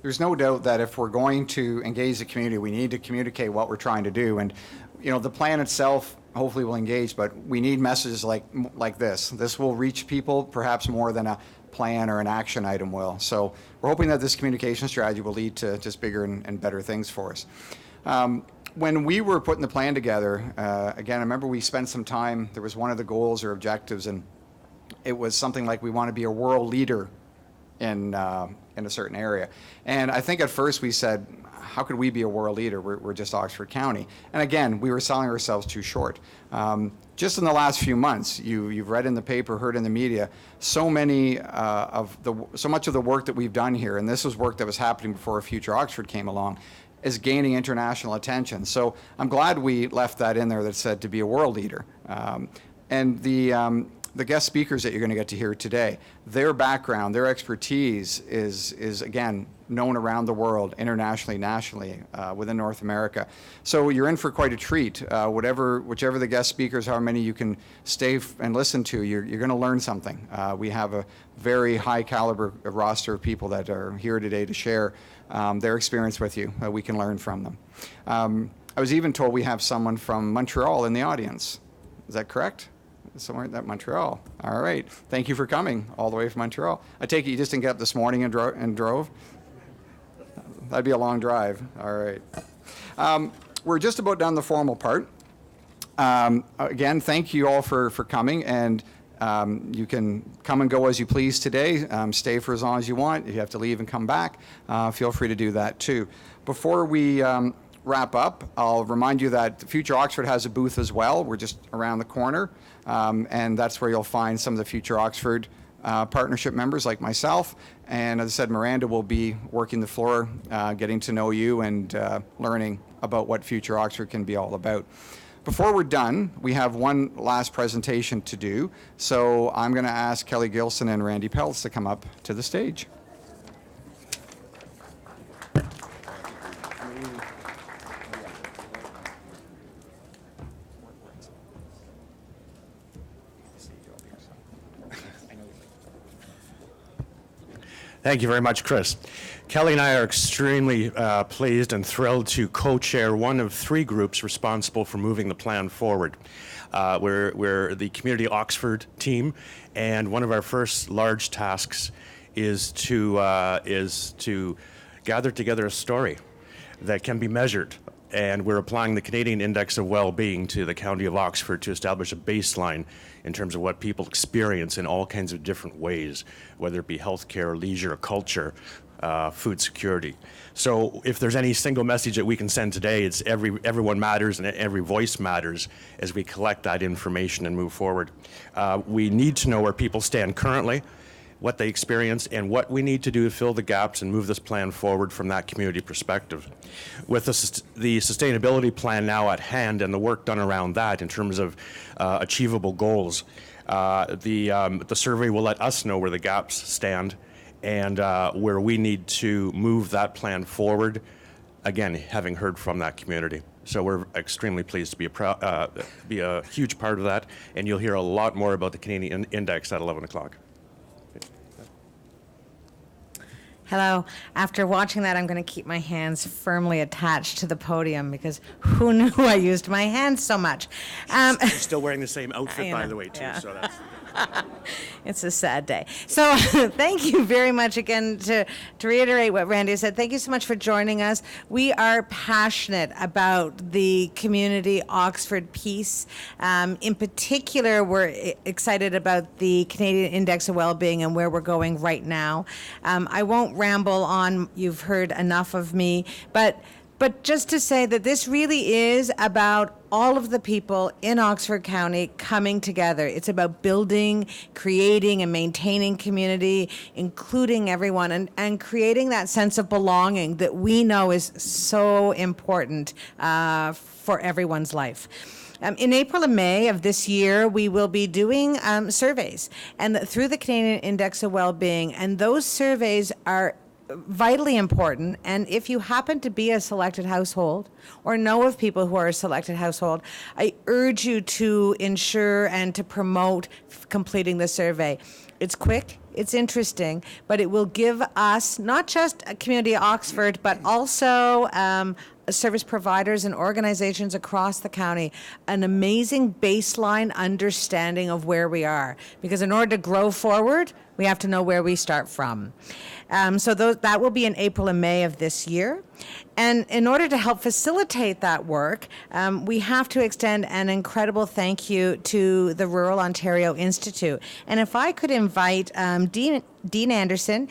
there's no doubt that if we're going to engage the community, we need to communicate what we're trying to do. And, the plan itself hopefully will engage, but we need messages like this. This will reach people perhaps more than a plan or an action item will. So we're hoping that this communication strategy will lead to just bigger and better things for us. When we were putting the plan together, again, I remember we spent some time, there was one of the goals or objectives, and it was something like we want to be a world leader in a certain area. And I think at first we said, how could we be a world leader? We're just Oxford County. And again, we were selling ourselves too short. Just in the last few months, you've read in the paper, heard in the media, so much of the work that we've done here, and this was work that was happening before Future Oxford came along, is gaining international attention. So I'm glad we left that in there that said to be a world leader. And the guest speakers that you're going to get to hear today, their background, their expertise is again known around the world, internationally, nationally, within North America. So you're in for quite a treat. Whichever the guest speakers, how many you can stay and listen to, you're going to learn something. We have a very high caliber roster of people that are here today to share their experience with you. We can learn from them. I was even told we have someone from Montreal in the audience. Is that correct? Somewhere at Montreal. All right. Thank you for coming all the way from Montreal. I take it you just didn't get up this morning and drove? That'd be a long drive. All right. We're just about done the formal part. Again, thank you all for coming, and you can come and go as you please today. Stay for as long as you want. If you have to leave and come back, feel free to do that too. Before we wrap up, I'll remind you that Future Oxford has a booth as well. We're just around the corner, and that's where you'll find some of the Future Oxford partnership members like myself. And as I said, Miranda will be working the floor, getting to know you and learning about what Future Oxford can be all about. Before we're done, we have one last presentation to do. So I'm going to ask Kelly Gilson and Randy Peltz to come up to the stage. Thank you very much, Chris. Kelly and I are extremely pleased and thrilled to co-chair one of three groups responsible for moving the plan forward. We're the Community Oxford team, and one of our first large tasks is to gather together a story that can be measured. And we're applying the Canadian Index of Wellbeing to the County of Oxford to establish a baseline in terms of what people experience in all kinds of different ways, whether it be healthcare, leisure, culture, food security. So if there's any single message that we can send today, it's everyone matters and every voice matters as we collect that information and move forward. We need to know where people stand currently, what they experience, and what we need to do to fill the gaps and move this plan forward from that community perspective. With the sustainability plan now at hand and the work done around that in terms of achievable goals, the survey will let us know where the gaps stand and where we need to move that plan forward, again, having heard from that community. So we're extremely pleased to be a huge part of that, and you'll hear a lot more about the Canadian Index at 11 o'clock. Hello. After watching that, I'm going to keep my hands firmly attached to the podium because who knew I used my hands so much? You're still wearing the same outfit, by the way, too. Yeah. So that's. It's a sad day. So thank you very much again to reiterate what Randy said. Thank you so much for joining us. We are passionate about the community Oxford piece. In particular, we're excited about the Canadian Index of Wellbeing and where we're going right now. I won't ramble on. You've heard enough of me, but just to say that this really is about all of the people in Oxford County coming together. It's about building, creating, and maintaining community, including everyone, and creating that sense of belonging that we know is so important for everyone's life. In April and May of this year, we will be doing surveys and through the Canadian Index of Wellbeing, and those surveys are vitally important. And if you happen to be a selected household or know of people who are a selected household, I urge you to ensure and to promote completing the survey. It's quick, it's interesting, but it will give us, not just a community of Oxford, but also service providers and organizations across the county, an amazing baseline understanding of where we are. Because in order to grow forward, we have to know where we start from. So that will be in April and May of this year. And in order to help facilitate that work, we have to extend an incredible thank you to the Rural Ontario Institute. And if I could invite Dean Anderson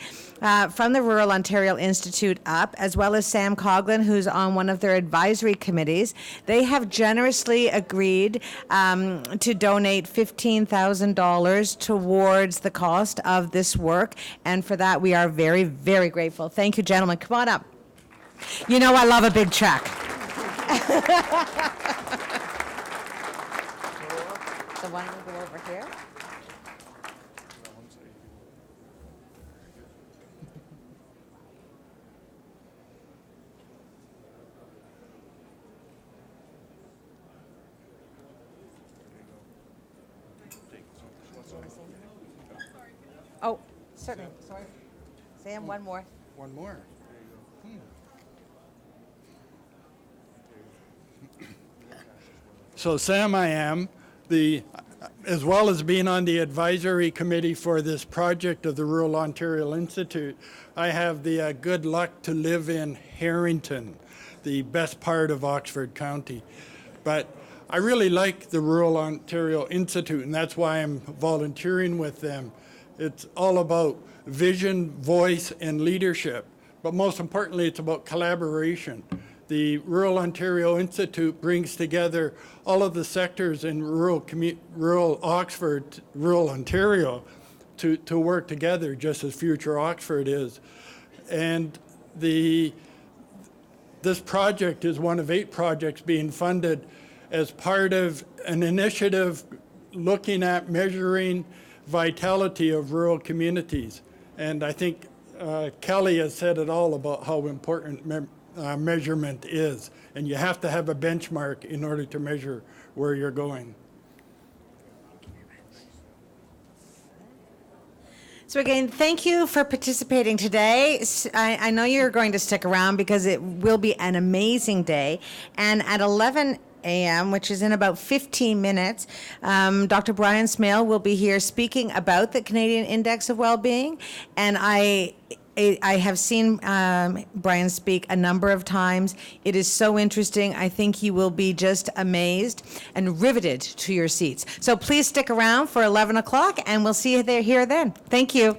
from the Rural Ontario Institute up, as well as Sam Coughlin, who's on one of their advisory committees. They have generously agreed to donate $15,000 towards the cost of this work. And for that, we are very, very grateful. Thank you, gentlemen. Come on up. You know I love a big check. The one will go over here. Oh, certainly. Sorry. Sam, one more. One more. So Sam, I am, as well as being on the advisory committee for this project of the Rural Ontario Institute, I have the good luck to live in Harrington, the best part of Oxford County. But I really like the Rural Ontario Institute, and that's why I'm volunteering with them. It's all about vision, voice, and leadership. But most importantly, it's about collaboration. The Rural Ontario Institute brings together all of the sectors in rural Oxford, rural Ontario, to work together, just as Future Oxford is. And this project is one of 8 projects being funded as part of an initiative looking at measuring vitality of rural communities. And I think Kelly has said it all about how important measurement is, and you have to have a benchmark in order to measure where you're going. So again, thank you for participating today. I know you're going to stick around because it will be an amazing day. And at 11 a.m., which is in about 15 minutes, Dr. Brian Smale will be here speaking about the Canadian Index of Wellbeing. And I have seen Brian speak a number of times. It is so interesting. I think you will be just amazed and riveted to your seats. So please stick around for 11 o'clock, and we'll see you here then. Thank you.